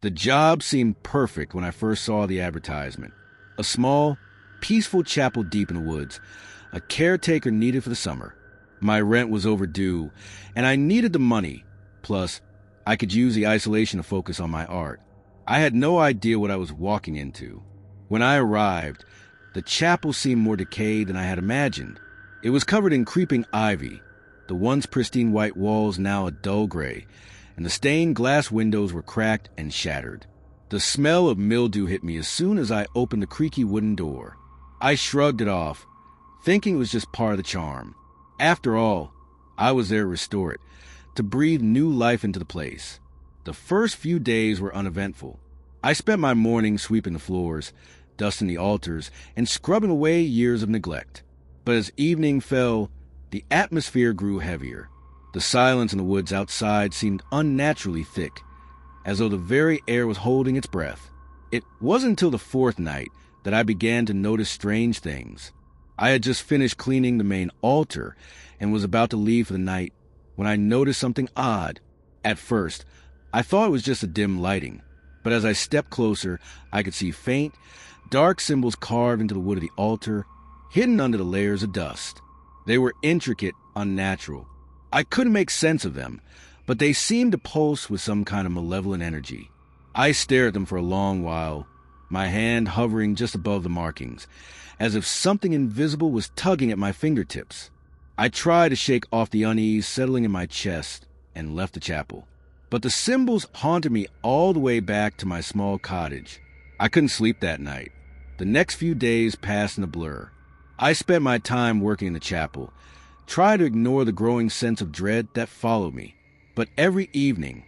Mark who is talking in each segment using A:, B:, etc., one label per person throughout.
A: The job seemed perfect when I first saw the advertisement. A small, peaceful chapel deep in the woods, a caretaker needed for the summer. My rent was overdue, and I needed the money. Plus, I could use the isolation to focus on my art. I had no idea what I was walking into. When I arrived, the chapel seemed more decayed than I had imagined. It was covered in creeping ivy, the once pristine white walls now a dull gray, and the stained glass windows were cracked and shattered. The smell of mildew hit me as soon as I opened the creaky wooden door. I shrugged it off, thinking it was just part of the charm. After all, I was there to restore it, to breathe new life into the place. The first few days were uneventful. I spent my mornings sweeping the floors, dusting the altars, and scrubbing away years of neglect. But as evening fell, the atmosphere grew heavier. The silence in the woods outside seemed unnaturally thick, as though the very air was holding its breath. It wasn't until the fourth night that I began to notice strange things. I had just finished cleaning the main altar and was about to leave for the night when I noticed something odd. At first, I thought it was just a dim lighting, but as I stepped closer, I could see faint, dark symbols carved into the wood of the altar, hidden under the layers of dust. They were intricate, unnatural. I couldn't make sense of them, but they seemed to pulse with some kind of malevolent energy. I stared at them for a long while, my hand hovering just above the markings, as if something invisible was tugging at my fingertips. I tried to shake off the unease settling in my chest and left the chapel. But the symbols haunted me all the way back to my small cottage. I couldn't sleep that night. The next few days passed in a blur. I spent my time working in the chapel, tried to ignore the growing sense of dread that followed me. But every evening,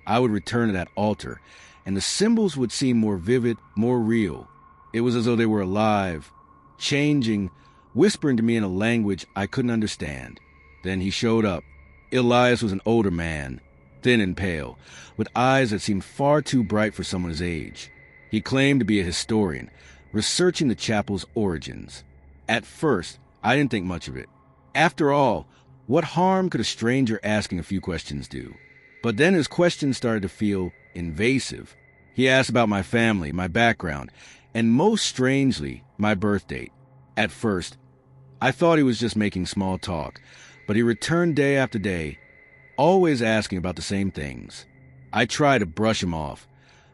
A: I would return to that altar, and the symbols would seem more vivid, more real. It was as though they were alive, changing, whispering to me in a language I couldn't understand. Then he showed up. Elias was an older man, thin and pale, with eyes that seemed far too bright for someone his age. He claimed to be a historian, researching the chapel's origins. At first, I didn't think much of it. After all, what harm could a stranger asking a few questions do? But then his questions started to feel invasive. He asked about my family, my background, and most strangely, my birth date. At first, I thought he was just making small talk, but he returned day after day, always asking about the same things. I tried to brush him off,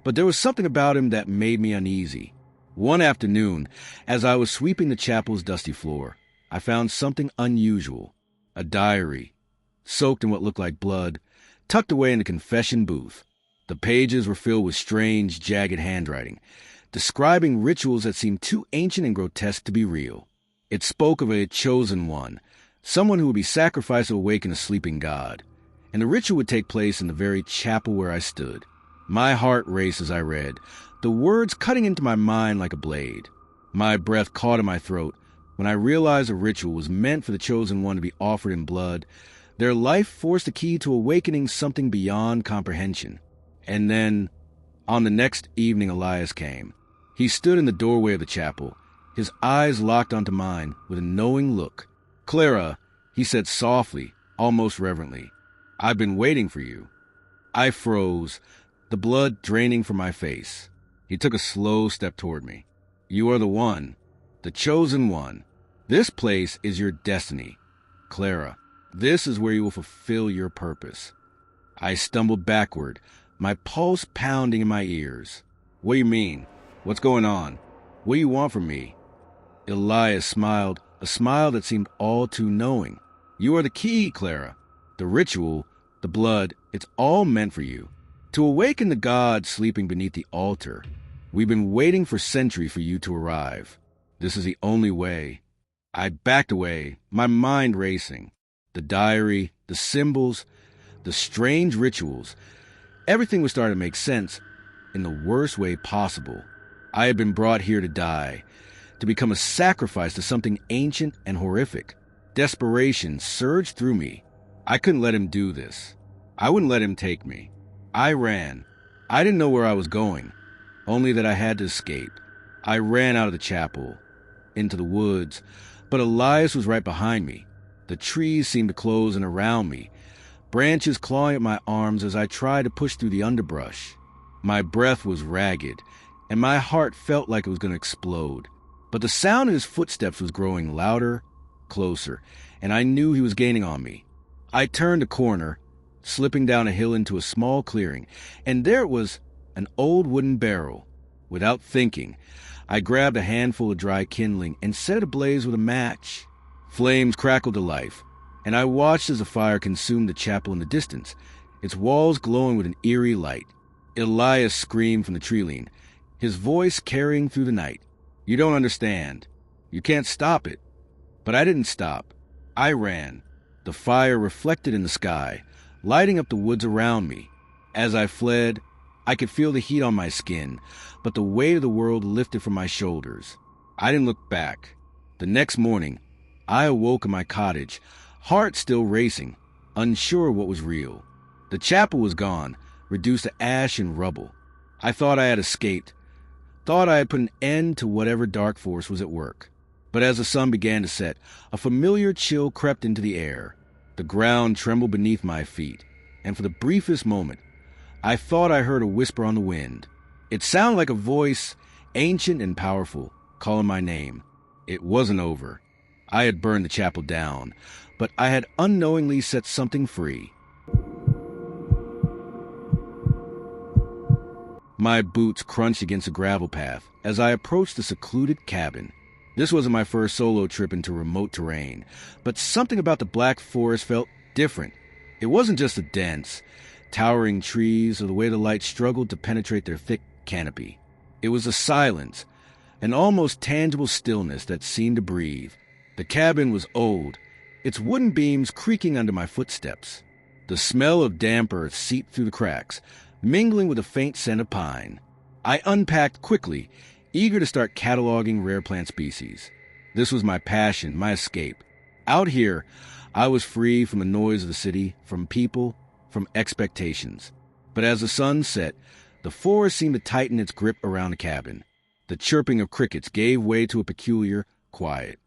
A: but there was something about him that made me uneasy. One afternoon, as I was sweeping the chapel's dusty floor, I found something unusual. A diary, soaked in what looked like blood, tucked away in the confession booth. The pages were filled with strange, jagged handwriting, describing rituals that seemed too ancient and grotesque to be real. It spoke of a chosen one, someone who would be sacrificed to awaken a sleeping god, and the ritual would take place in the very chapel where I stood. My heart raced as I read, the words cutting into my mind like a blade. My breath caught in my throat when I realized the ritual was meant for the chosen one to be offered in blood, their life forced the key to awakening something beyond comprehension. And then, on the next evening, Elias came. He stood in the doorway of the chapel, his eyes locked onto mine with a knowing look. "Clara," he said softly, almost reverently, "I've been waiting for you." I froze, the blood draining from my face. He took a slow step toward me. "You are the one, the chosen one. This place is your destiny. Clara, this is where you will fulfill your purpose." I stumbled backward, my pulse pounding in my ears. "What do you mean? What's going on? What do you want from me?" Elias smiled, a smile that seemed all too knowing. "You are the key, Clara. The ritual, the blood, it's all meant for you. To awaken the god sleeping beneath the altar. We've been waiting for centuries for you to arrive. This is the only way." I backed away, my mind racing. The diary, the symbols, the strange rituals. Everything was starting to make sense in the worst way possible. I had been brought here to die, to become a sacrifice to something ancient and horrific. Desperation surged through me. I couldn't let him do this. I wouldn't let him take me. I ran. I didn't know where I was going, only that I had to escape. I ran out of the chapel, into the woods, but Elias was right behind me. The trees seemed to close in around me, branches clawing at my arms as I tried to push through the underbrush. My breath was ragged, and my heart felt like it was going to explode. But the sound of his footsteps was growing louder, closer, and I knew he was gaining on me. I turned a corner, slipping down a hill into a small clearing, and there it was, an old wooden barrel. Without thinking, I grabbed a handful of dry kindling and set it ablaze with a match. Flames crackled to life, and I watched as the fire consumed the chapel in the distance, its walls glowing with an eerie light. Elias screamed from the tree-lean, his voice carrying through the night. "You don't understand. You can't stop it." But I didn't stop. I ran. The fire reflected in the sky, lighting up the woods around me. As I fled, I could feel the heat on my skin, but the weight of the world lifted from my shoulders. I didn't look back. The next morning, I awoke in my cottage, heart still racing, unsure what was real. The chapel was gone, reduced to ash and rubble. I thought I had escaped, thought I had put an end to whatever dark force was at work. But as the sun began to set, a familiar chill crept into the air. The ground trembled beneath my feet, and for the briefest moment, I thought I heard a whisper on the wind. It sounded like a voice, ancient and powerful, calling my name. It wasn't over. I had burned the chapel down, but I had unknowingly set something free. My boots crunched against a gravel path as I approached the secluded cabin. This wasn't my first solo trip into remote terrain, but something about the black forest felt different. It wasn't just the dense, towering trees or the way the light struggled to penetrate their thick canopy. It was the silence, an almost tangible stillness that seemed to breathe. The cabin was old, its wooden beams creaking under my footsteps. The smell of damp earth seeped through the cracks, mingling with a faint scent of pine. I unpacked quickly, eager to start cataloging rare plant species. This was my passion, my escape. Out here, I was free from the noise of the city, from people, from expectations. But as the sun set, the forest seemed to tighten its grip around the cabin. The chirping of crickets gave way to a peculiar quiet.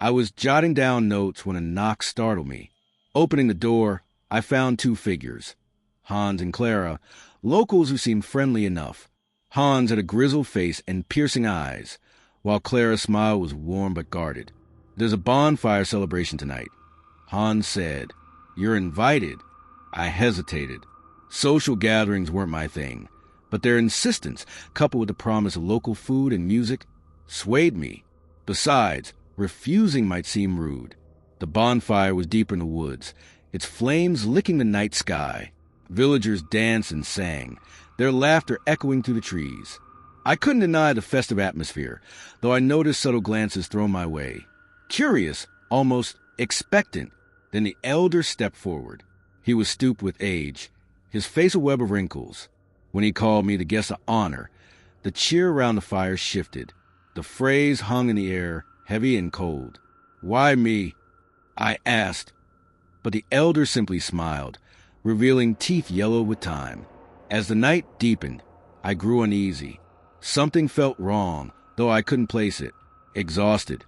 A: I was jotting down notes when a knock startled me. Opening the door, I found two figures, Hans and Clara, locals who seemed friendly enough. Hans had a grizzled face and piercing eyes, while Clara's smile was warm but guarded. "There's a bonfire celebration tonight," Hans said. "You're invited." I hesitated. Social gatherings weren't my thing, but their insistence, coupled with the promise of local food and music, swayed me. Besides, refusing might seem rude. The bonfire was deeper in the woods, its flames licking the night sky. Villagers danced and sang, their laughter echoing through the trees. I couldn't deny the festive atmosphere, though I noticed subtle glances thrown my way. Curious, almost expectant, then the elder stepped forward. He was stooped with age, his face a web of wrinkles. When he called me the guest of honor, the cheer around the fire shifted. The phrase hung in the air, heavy and cold. "Why me?" I asked, but the elder simply smiled, revealing teeth yellowed with time. As the night deepened, I grew uneasy. Something felt wrong, though I couldn't place it. Exhausted,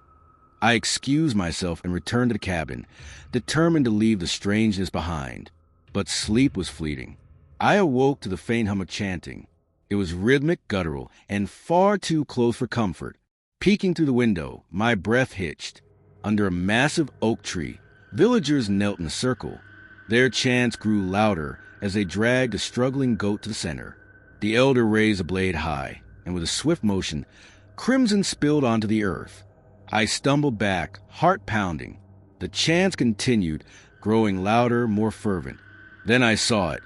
A: I excused myself and returned to the cabin, determined to leave the strangeness behind. But sleep was fleeting. I awoke to the faint hum of chanting. It was rhythmic, guttural, and far too close for comfort. Peeking through the window, my breath hitched. Under a massive oak tree, villagers knelt in a circle. Their chants grew louder as they dragged a struggling goat to the center. The elder raised a blade high, and with a swift motion, crimson spilled onto the earth. I stumbled back, heart pounding. The chants continued, growing louder, more fervent. Then I saw it.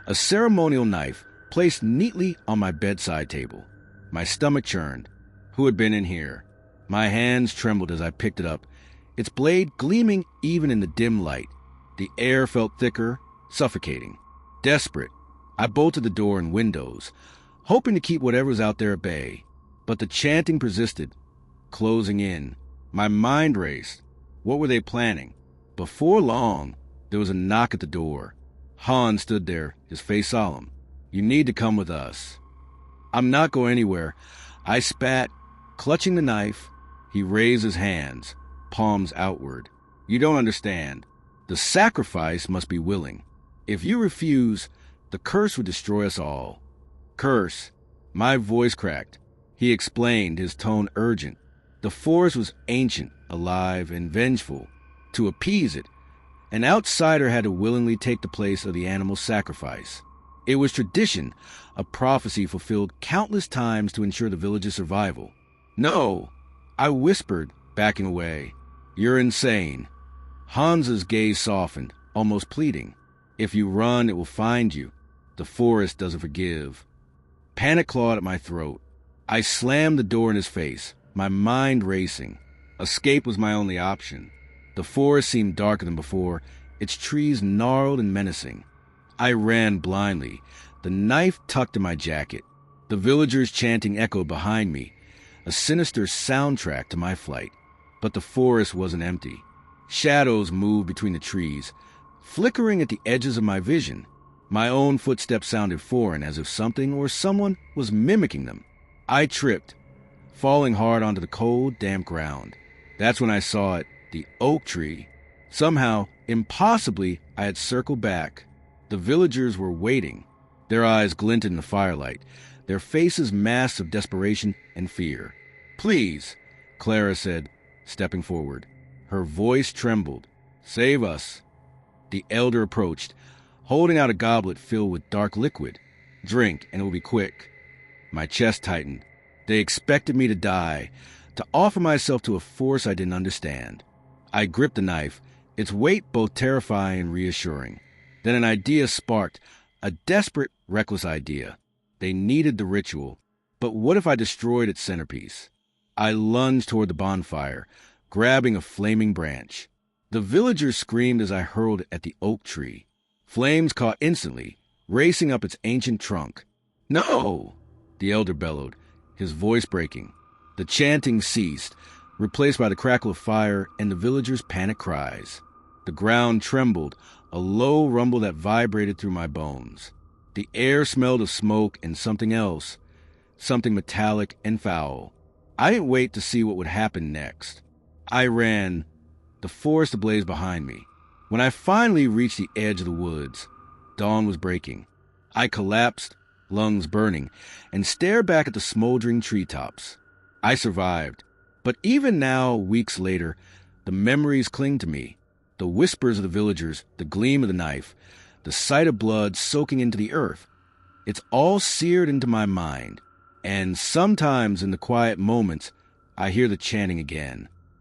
A: A ceremonial knife placed neatly on my bedside table. My stomach churned. Who had been in here? My hands trembled as I picked it up, its blade gleaming even in the dim light. The air felt thicker, suffocating. Desperate, I bolted the door and windows, hoping to keep whatever was out there at bay. But the chanting persisted, closing in. My mind raced. What were they planning? Before long, there was a knock at the door. Hans stood there, his face solemn. "You need to come with us." "I'm not going anywhere." I spat, clutching the knife. He raised his hands, palms outward. "You don't understand. The sacrifice must be willing. If you refuse, the curse would destroy us all." Curse. My voice cracked. He explained, his tone urgent. The forest was ancient, alive, and vengeful. To appease it, an outsider had to willingly take the place of the animal's sacrifice. It was tradition, a prophecy fulfilled countless times to ensure the village's survival. No, I whispered, backing away. You're insane. Hans's gaze softened, almost pleading. If you run, it will find you. The forest doesn't forgive. Panic clawed at my throat. I slammed the door in his face, my mind racing. Escape was my only option. The forest seemed darker than before, its trees gnarled and menacing. I ran blindly, the knife tucked in my jacket. The villagers' chanting echoed behind me, a sinister soundtrack to my flight. But the forest wasn't empty. Shadows moved between the trees, flickering at the edges of my vision. My own footsteps sounded foreign, as if something or someone was mimicking them. I tripped, falling hard onto the cold, damp ground. That's when I saw it, the oak tree. Somehow, impossibly, I had circled back. The villagers were waiting. Their eyes glinted in the firelight, their faces masks of desperation and fear. Please, Clara said, stepping forward. Her voice trembled. Save us. The elder approached, holding out a goblet filled with dark liquid. Drink, and it will be quick. My chest tightened. They expected me to die, to offer myself to a force I didn't understand. I gripped the knife, its weight both terrifying and reassuring. Then an idea sparked, a desperate, reckless idea. They needed the ritual, but what if I destroyed its centerpiece? I lunged toward the bonfire, grabbing a flaming branch. The villagers screamed as I hurled it at the oak tree. Flames caught instantly, racing up its ancient trunk. No! The elder bellowed, his voice breaking. The chanting ceased, replaced by the crackle of fire and the villagers' panic cries. The ground trembled, a low rumble that vibrated through my bones. The air smelled of smoke and something else, something metallic and foul. I didn't wait to see what would happen next. I ran, the forest ablaze behind me. When I finally reached the edge of the woods, dawn was breaking. I collapsed, lungs burning, and stared back at the smoldering treetops. I survived. But even now, weeks later, the memories cling to me. The whispers of the villagers, the gleam of the knife, the sight of blood soaking into the earth. It's all seared into my mind. And sometimes in the quiet moments, I hear the chanting again.